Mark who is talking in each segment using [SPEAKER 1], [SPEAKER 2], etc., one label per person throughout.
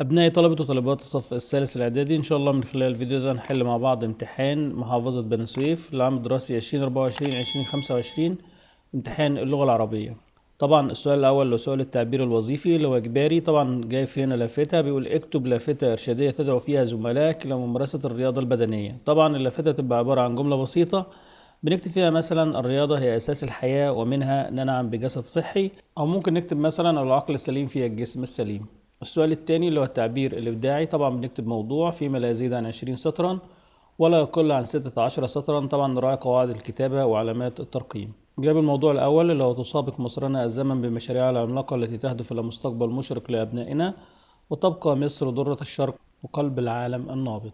[SPEAKER 1] أبنائي طلبة وطالبات الصف الثالث الإعدادي، إن شاء الله من خلال الفيديو ده نحل مع بعض امتحان محافظة بني سويف للعام الدراسي 2024-2025، امتحان اللغة العربية. طبعا السؤال الأول اللي هو سؤال التعبير الوظيفي اللي هو إجباري، طبعا جاي في هنا لافتة بيقول اكتب لافتة إرشادية تدعو فيها زملائك لممارسة الرياضة البدنية. طبعا اللافتة تبقى عبارة عن جملة بسيطة بنكتب فيها مثلا الرياضة هي أساس الحياة ومنها ننعم بجسد صحي، أو ممكن نكتب مثلا العقل السليم فيها الجسم السليم. السؤال الثاني اللي هو التعبير الإبداعي، طبعا بنكتب موضوع فيما لا يزيد عن 20 سطرا ولا يقل عن 16 سطرا، طبعا نراعي قواعد الكتابة وعلامات الترقيم. جاب الموضوع الأول اللي هو تسابق مصرنا الزمن بمشاريعها العملاقة التي تهدف إلى مستقبل مشرق لأبنائنا، وتبقى مصر درة الشرق وقلب العالم النابض.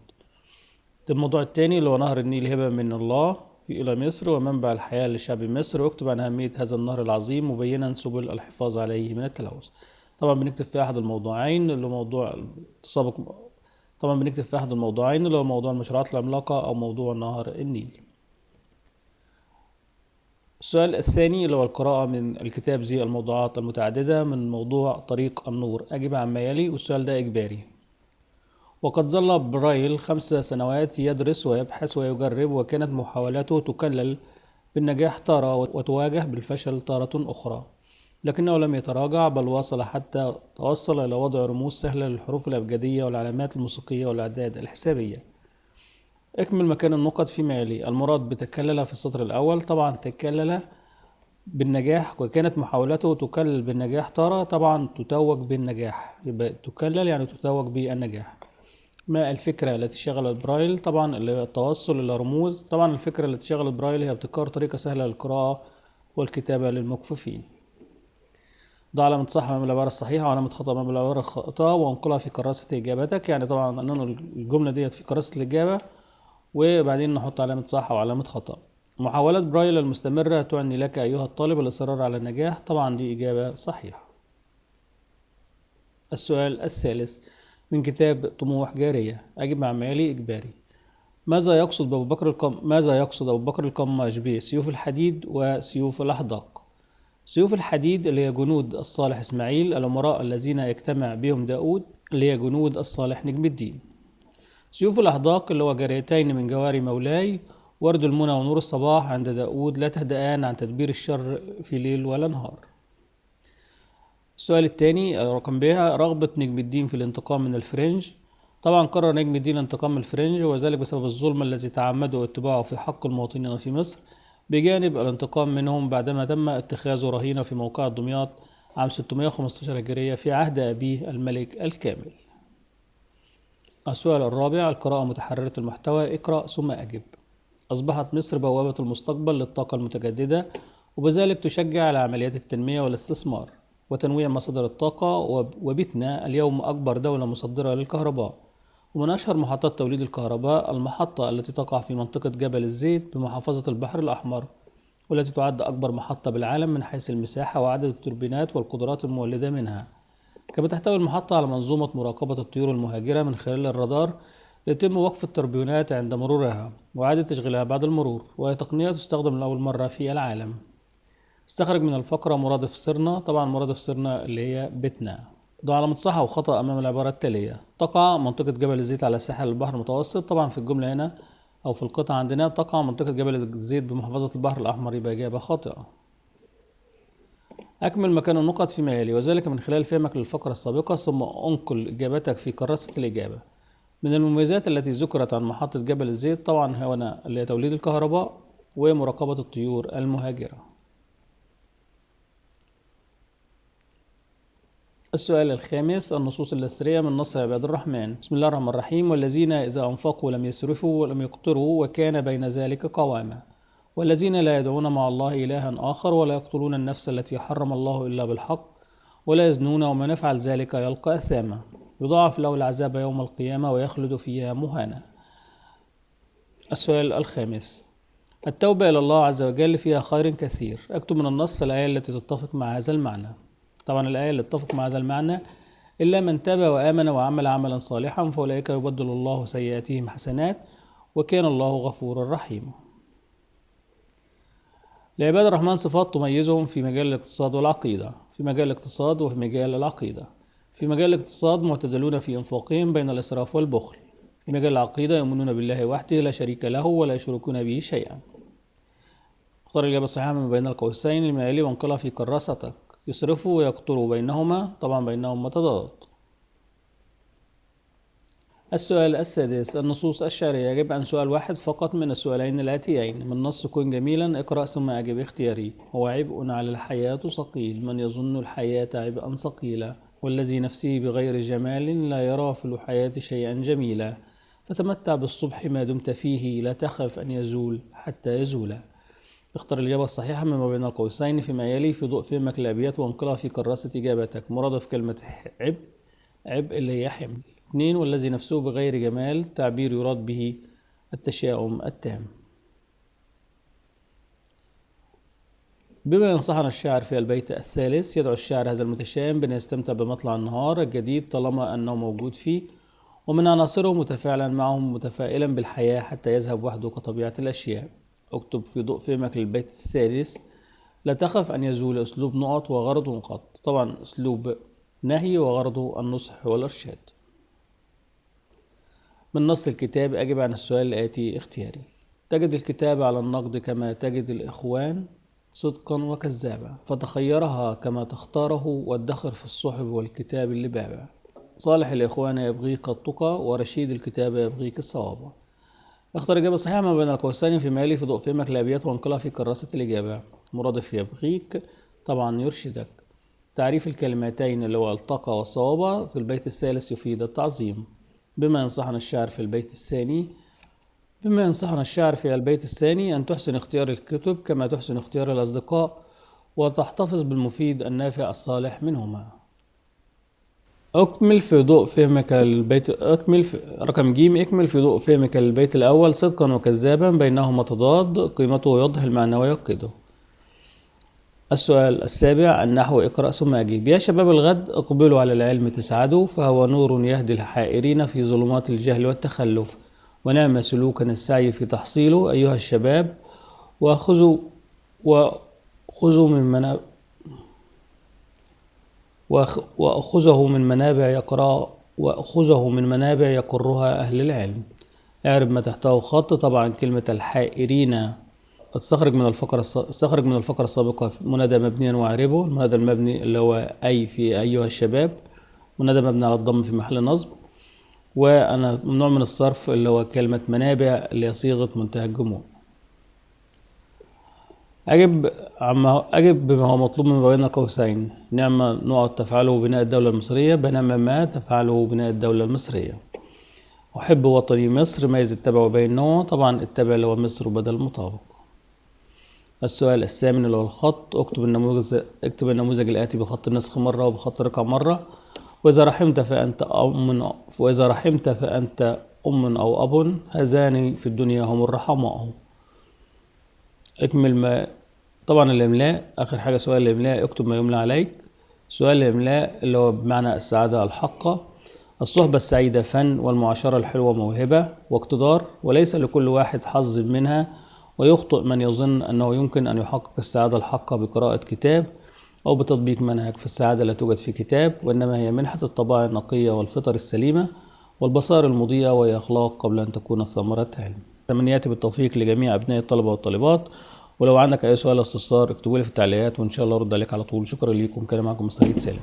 [SPEAKER 1] الموضوع الثاني اللي هو نهر النيل هبة من الله إلى مصر ومنبع الحياة لشعب مصر، واكتب عن أهمية هذا النهر العظيم مبينا سبل الحفاظ عليه من التلوث. طبعا بنكتب في أحد الموضوعين اللي هو موضوع التسابق، طبعا بنكتب في أحد الموضوعين اللي هو موضوع المشروعات العملاقة أو موضوع نهر النيل. السؤال الثاني اللي هو القراءة من الكتاب ذي الموضوعات المتعددة من موضوع طريق النور، أجب عما يلي، والسؤال ده إجباري. وقد ظل برايل 5 سنوات يدرس ويبحث ويجرب، وكانت محاولاته تكلل بالنجاح تارة وتواجه بالفشل تارة أخرى، لكنه لم يتراجع بل واصل حتى توصل إلى وضع رموز سهلة للحروف الأبجدية والعلامات الموسيقية والأعداد الحسابية. اكمل مكان النقط فيما يلي. المراد بتكلل في السطر الأول، طبعا تكلل بالنجاح، وكانت محاولته تكلل بالنجاح تارة، طبعا تتوج بالنجاح، يبقى تكلل يعني تتوج بالنجاح. ما الفكرة التي شغلت برايل؟ طبعا اللي هي التوصل إلى رموز. طبعا الفكرة التي شغلت برايل هي ابتكار طريقة سهلة للقراءة والكتابة للمكفوفين. ضع علامة صح أمام العبارة الصحيحة وعلامة خطأ أمام العبارة الخاطئة وانقلها في كراسة إجابتك. يعني طبعا ننقل الجملة ديت في كراسة الإجابة وبعدين نحط علامة صح وعلامة خطأ. محاولات برايل المستمرة تعني لك أيها الطالب الإصرار على النجاح، طبعا دي إجابة صحيحة. السؤال الثالث من كتاب طموح جارية، أجب مع مالي إجباري. ماذا يقصد أبو بكر القماش بسيوف الحديد وسيوف الأحداق؟ سيوف الحديد اللي هي جنود الصالح إسماعيل الأمراء الذين يجتمع بهم داود، اللي هي جنود الصالح نجم الدين. سيوف الأحداق اللي هو جاريتين من جواري مولاي، ورد المنى ونور الصباح عند داود لا تهدآن عن تدبير الشر في ليل ولا نهار. السؤال الثاني رقم ب، رغبة نجم الدين في الانتقام من الفرنج. طبعا قرر نجم الدين انتقام من الفرنج، وذلك بسبب الظلم الذي تعمدوا اتباعه في حق المواطنين في مصر، بجانب الانتقام منهم بعدما تم اتخاذه رهينة في موقع دمياط عام 615 هجرية في عهد أبيه الملك الكامل. السؤال الرابع القراءة متحررة المحتوى، اقرأ ثم أجب. أصبحت مصر بوابة المستقبل للطاقة المتجددة، وبذلك تشجع على عمليات التنمية والاستثمار وتنويع مصادر الطاقة، وبتنا اليوم أكبر دولة مصدرة للكهرباء. ومن أشهر محطات توليد الكهرباء المحطة التي تقع في منطقة جبل الزيت بمحافظة البحر الأحمر، والتي تعد أكبر محطة بالعالم من حيث المساحة وعدد التوربينات والقدرات المولدة منها. كما تحتوي المحطة على منظومة مراقبة الطيور المهاجرة من خلال الرادار يتم وقف التوربينات عند مرورها وإعادة تشغيلها بعد المرور، وهي تقنية تستخدم لأول مرة في العالم. استخرج من الفقرة مرادف صرنا. طبعا مرادف صرنا اللي هي بتنا. ضع علامة صح وخطأ أمام العبارة التالية. تقع منطقة جبل الزيت على ساحل البحر المتوسط. طبعا في الجملة هنا أو في القطعة عندنا تقع منطقة جبل الزيت بمحافظة البحر الأحمر، يبقى إجابة خاطئة. أكمل مكان النقط فيما يلي، وذلك من خلال فهمك للفقرة السابقة، ثم أنقل إجابتك في كراسة الإجابة. من المميزات التي ذكرت عن محطة جبل الزيت طبعا هنا اللي هي توليد الكهرباء ومراقبة الطيور المهاجرة. السؤال الخامس النصوص الأثرية من نص عباد الرحمن. بسم الله الرحمن الرحيم. والذين إذا أنفقوا لم يسرفوا ولم يقتروا وكان بين ذلك قواما، والذين لا يدعون مع الله إلها آخر ولا يقتلون النفس التي حرم الله إلا بالحق ولا يزنون ومن يفعل ذلك يلقى أثاما، يضاعف له العذاب يوم القيامة ويخلد فيها مهانا. السؤال الخامس التوبة إلى الله عز وجل فيها خير كثير. اكتب من النص الآية التي تتفق مع هذا المعنى. طبعا الآية اللي تتفق مع هذا المعنى إلا من تاب وآمن وعمل عملا صالحا فأولئك يبدل الله سيئاتهم حسنات وكان الله غفورا رحيما. لعباد الرحمن صفات تميزهم في مجال الاقتصاد والعقيدة، في مجال الاقتصاد وفي مجال العقيدة. في مجال الاقتصاد معتدلون في إنفاقهم بين الإسراف والبخل. في مجال العقيدة يؤمنون بالله وحده لا شريك له ولا يشركون به شيئا. اختار الإجابة الصحيحة من بين القوسين لما يلي وانقلها في كراستك. يصرفوا ويقطروا بينهما، طبعا بينهما تضاد. السؤال السادس: النصوص الشعرية. يجب عن سؤال واحد فقط من السؤالين الآتيين. من نص كن جميلا اقرأ ثم أجب اختياري. هو عبء على الحياة ثقيل، من يظن الحياة عبئا ثقيلا، والذي نفسه بغير جمال لا يرى في الحياة شيئا جميلا، فتمتع بالصبح ما دمت فيه، لا تخف أن يزول حتى يزول. اختر الإجابة الصحيحة مما بين القوسين فيما يلي في ضوء فهمك الأبيات وانقلها في كراسة إجابتك. مرادف كلمة عبء اللي هي حمل. 2. والذي نفسه بغير جمال، تعبير يراد به التشاؤم التام. بما ينصحنا الشاعر في البيت الثالث: يدعو الشاعر هذا المتشائم بأن يستمتع بمطلع النهار الجديد طالما أنه موجود فيه، ومن عناصره متفاعلا معهم متفائلا بالحياة حتى يذهب وحده كطبيعة الأشياء. اكتب في ضوء فهمك للبيت الثالث: لا تخف أن يزول. أسلوب نقط وغرض نقط، طبعا أسلوب نهي وغرضه النصح والإرشاد. من نص الكتاب أجب عن السؤال الآتي اختياري. تجد الكتاب على النقد كما تجد الإخوان صدقا وكذابا، فتخيرها كما تختاره، وادخر في الصحب والكتاب اللبابة. صالح الإخوان يبغيك التقى، ورشيد الكتاب يبغيك الصواب. اختر الإجابة الصحيحة ما بين القوسين فيما يلي في ضوء فهمك الأبيات وانقلها في كراسة الإجابة. مرادف يبغيك طبعا يرشدك. تعريف الكلمتين اللي هو التقى والصواب في البيت الثالث يفيد التعظيم. بما ينصحنا الشاعر في البيت الثاني أن تحسن اختيار الكتب كما تحسن اختيار الأصدقاء، وتحتفظ بالمفيد النافع الصالح منهما. رقم ج. اكمل في ضوء فهمك للبيت الأول صدقا وكذابا بينهما تضاد، قيمته يوضح المعنى ويوقده. السؤال السابع: النحو اقرأ ثم أجيب. يا شباب الغد اقبلوا على العلم تسعدوا، فهو نور يهدي الحائرين في ظلمات الجهل والتخلف، ونعم سلوكا السعي في تحصيله. أيها الشباب وأخذوا من منابع يقرها أهل العلم. اعرب ما تحته خط. طبعا كلمة الحائرين استخرج من الفقرة السابقة منادى مبنيا واعربه. المنادى المبني اللي هو أي في أيها الشباب، منادى مبني على الضم في محل نصب. وأنا ممنوع من الصرف اللي هو كلمة منابع اللي هي صيغة منتهى الجموع. أجب بما هو مطلوب من بين قوسين. نعم نقط تفعله بناء الدولة المصرية، بينما ما تفعله بناء الدولة المصرية. أحب وطني مصر، ميز التبع وبينه. طبعا التبع اللي هو مصر وبدل المطابق. السؤال الثامن اللي هو الخط. اكتب النموذج الآتي بخط النسخ مرة وبخط رقع مرة. وإذا رحمت فأنت أم أو أب، هذان في الدنيا هم الرحماء. اكمل ما طبعا الإملاء آخر حاجة. سؤال الإملاء: اكتب ما يملى عليك. سؤال الإملاء اللي هو بمعنى السعادة الحقة. الصحبة السعيدة فن، والمعاشرة الحلوة موهبة واقتدار، وليس لكل واحد حظ منها، ويخطئ من يظن أنه يمكن أن يحقق السعادة الحقة بقراءة كتاب أو بتطبيق منهج. فالسعادة لا توجد في كتاب، وإنما هي منحة الطباع النقية والفطر السليمة والبصائر المضيئة، وهي أخلاق قبل أن تكون ثمرة علم. تمنياتي بالتوفيق لجميع أبناء الطلبة والطالبات، ولو عندك أي سؤال أو استفسار اكتبوا لي في التعليقات وإن شاء الله أرد عليك على طول. شكرا لكم. كان معكم مستر سالم.